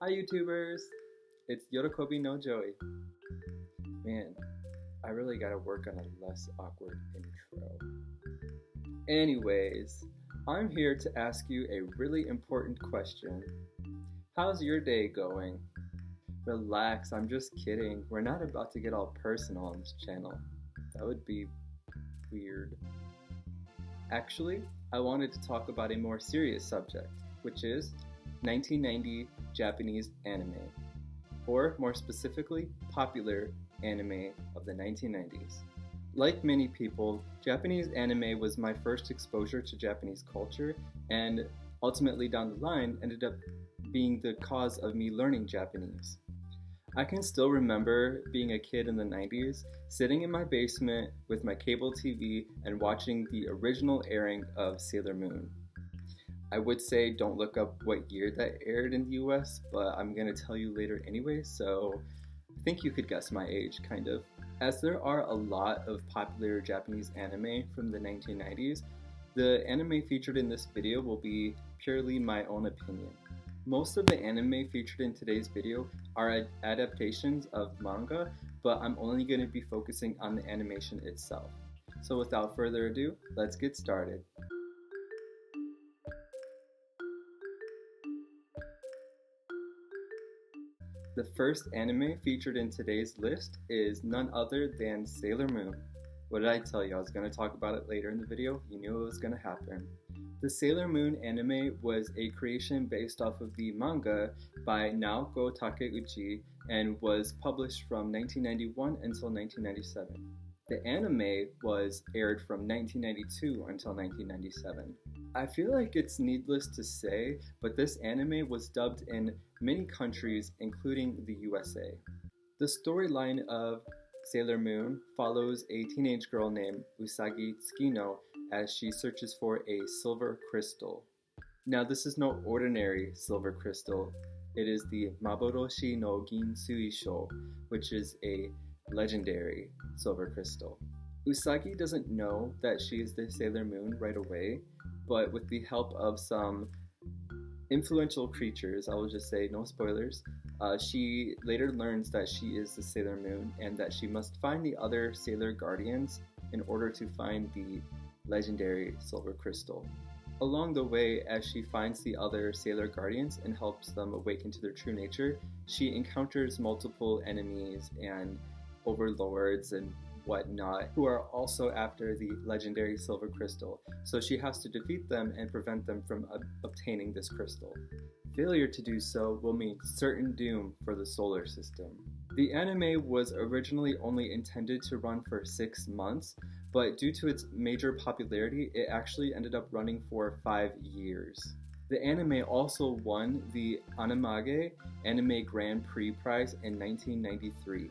Hi YouTubers! It's Yorokobi no Joey. Man, I really gotta work on a less awkward intro. Anyways, I'm here to ask you a really important question. How's your day going? Relax, I'm just kidding. We're not about to get all personal on this channel. That would be weird. Actually, I wanted to talk about a more serious subject, which is 1990 Japanese anime, or more specifically, popular anime of the 1990s. Like many people, Japanese anime was my first exposure to Japanese culture, and ultimately down the line ended up being the cause of me learning Japanese. I can still remember being a kid in the 90s, sitting in my basement with my cable TV and watching the original airing of Sailor Moon. I would say don't look up what year that aired in the US, but I'm going to tell you later anyway, so I think you could guess my age, kind of. As there are a lot of popular Japanese anime from the 1990s, the anime featured in this video will be purely my own opinion. Most of the anime featured in today's video are adaptations of manga, but I'm only going to be focusing on the animation itself. So without further ado, let's get started. The first anime featured in today's list is none other than Sailor Moon. What did I tell you? I was going to talk about it later in the video. You knew it was going to happen. The Sailor Moon anime was a creation based off of the manga by Naoko Takeuchi and was published from 1991 until 1997. The anime was aired from 1992 until 1997. I feel like it's needless to say, but this anime was dubbed in many countries, including the USA. The storyline of Sailor Moon follows a teenage girl named Usagi Tsukino as she searches for a silver crystal. Now, this is no ordinary silver crystal. It is the Maboroshi no Ginsuisho, which is a legendary silver crystal. Usagi doesn't know that she is the Sailor Moon right away, but with the help of some influential creatures, I will just say no spoilers, she later learns that she is the Sailor Moon and that she must find the other Sailor Guardians in order to find the legendary silver crystal. Along the way, as she finds the other Sailor Guardians and helps them awaken to their true nature, she encounters multiple enemies and overlords and whatnot who are also after the legendary silver crystal, so she has to defeat them and prevent them from obtaining this crystal. Failure to do so will mean certain doom for the solar system. The anime was originally only intended to run for 6 months, but due to its major popularity, it actually ended up running for 5 years. The anime also won the Animage Anime Grand Prix Prize in 1993.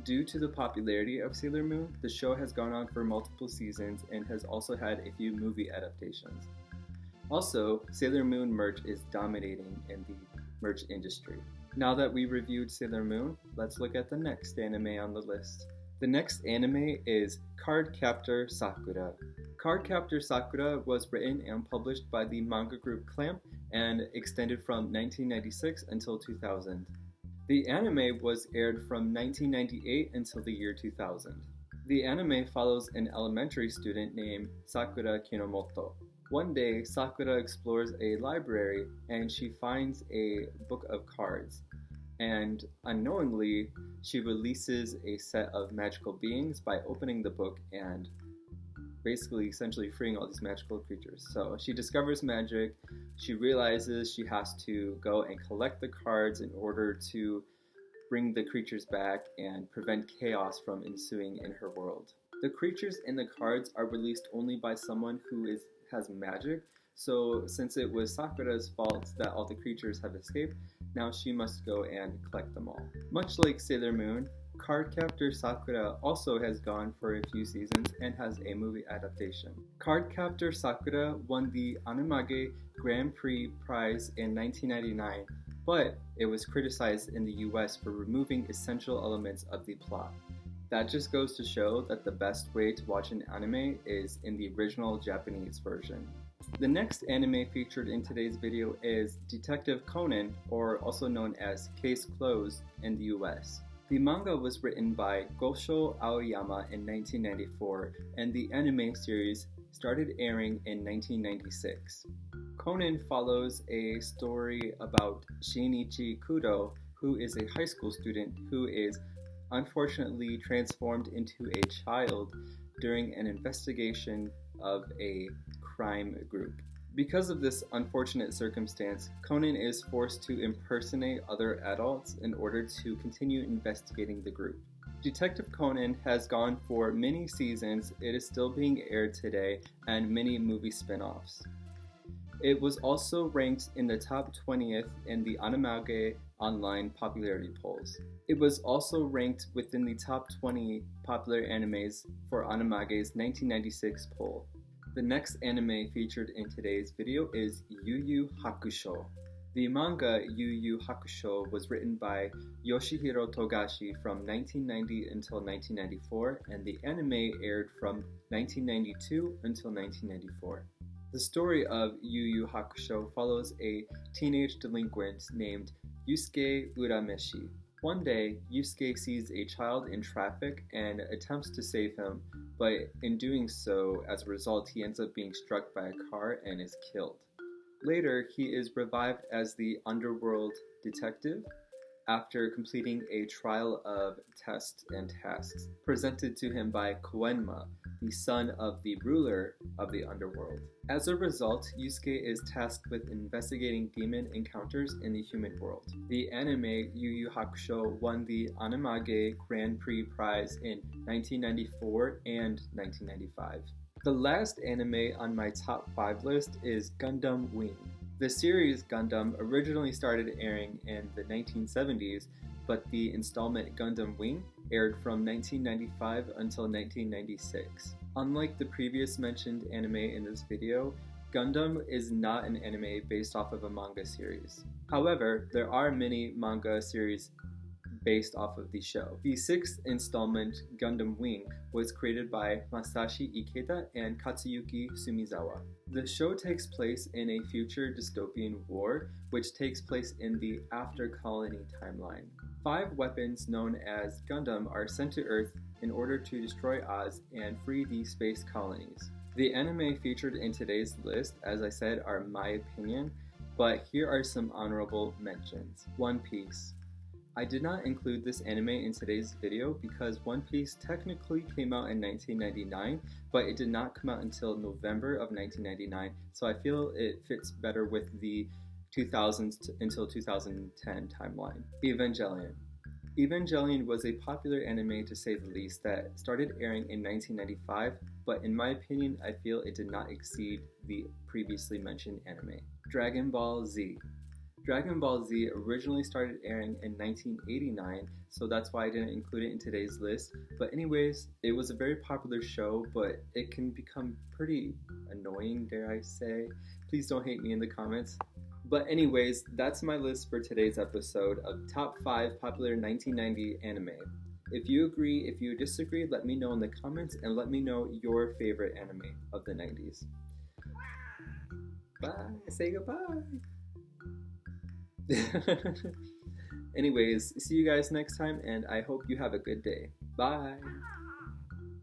Due to the popularity of Sailor Moon, the show has gone on for multiple seasons and has also had a few movie adaptations. Also, Sailor Moon merch is dominating in the merch industry. Now that we reviewed Sailor Moon, let's look at the next anime on the list. The next anime is Cardcaptor Sakura. Cardcaptor Sakura was written and published by the manga group Clamp and extended from 1996 until 2000. The anime was aired from 1998 until the year 2000. The anime follows an elementary student named Sakura Kinomoto. One day, Sakura explores a library and she finds a book of cards. And unknowingly, she releases a set of magical beings by opening the book and basically essentially freeing all these magical creatures. So she discovers magic, she realizes she has to go and collect the cards in order to bring the creatures back and prevent chaos from ensuing in her world. The creatures in the cards are released only by someone who has magic, so since it was Sakura's fault that all the creatures have escaped, now she must go and collect them all. Much like Sailor Moon, Cardcaptor Sakura also has gone for a few seasons and has a movie adaptation. Cardcaptor Sakura won the Animage Grand Prix Prize in 1999, but it was criticized in the US for removing essential elements of the plot. That just goes to show that the best way to watch an anime is in the original Japanese version. The next anime featured in today's video is Detective Conan, or also known as Case Closed in the US. The manga was written by Gosho Aoyama in 1994, and the anime series started airing in 1996. Conan follows a story about Shinichi Kudo, who is a high school student who is unfortunately transformed into a child during an investigation of a crime group. Because of this unfortunate circumstance, Conan is forced to impersonate other adults in order to continue investigating the group. Detective Conan has gone for many seasons, it is still being aired today, and many movie spin-offs. It was also ranked in the top 20th in the Animage online popularity polls. It was also ranked within the top 20 popular animes for Animage's 1996 poll. The next anime featured in today's video is Yuyu Hakusho. The manga Yuyu Hakusho was written by Yoshihiro Togashi from 1990 until 1994, and the anime aired from 1992 until 1994. The story of Yu Yu Hakusho follows a teenage delinquent named Yusuke Urameshi. One day, Yusuke sees a child in traffic and attempts to save him, but in doing so, as a result, he ends up being struck by a car and is killed. Later, he is revived as the underworld detective after completing a trial of tests and tasks presented to him by Koenma, the son of the ruler of the underworld. As a result, Yusuke is tasked with investigating demon encounters in the human world. The anime Yu Yu Hakusho won the Animage Grand Prix prize in 1994 and 1995. The last anime on my top 5 list is Gundam Wing. The series Gundam originally started airing in the 1970s, but the installment Gundam Wing aired from 1995 until 1996. Unlike the previous mentioned anime in this video, Gundam is not an anime based off of a manga series. However, there are many manga series based off of the show. The 6th installment, Gundam Wing, was created by Masashi Ikeda and Katsuyuki Sumizawa. The show takes place in a future dystopian war, which takes place in the After Colony timeline. 5 weapons known as Gundam are sent to Earth in order to destroy Oz and free the space colonies. The anime featured in today's list, as I said, are my opinion, but here are some honorable mentions. One Piece. I did not include this anime in today's video because One Piece technically came out in 1999, but it did not come out until November of 1999, so I feel it fits better with the 2000s until 2010 timeline. Evangelion. Evangelion was a popular anime to say the least that started airing in 1995, but in my opinion, I feel it did not exceed the previously mentioned anime. Dragon Ball Z. Dragon Ball Z originally started airing in 1989, so that's why I didn't include it in today's list. But anyways, it was a very popular show, but it can become pretty annoying, dare I say. Please don't hate me in the comments. But anyways, that's my list for today's episode of top 5 popular 1990 anime. If you agree, if you disagree, let me know in the comments and let me know your favorite anime of the 90s. Bye, say goodbye. Anyways, see you guys next time, and I hope you have a good day. Bye!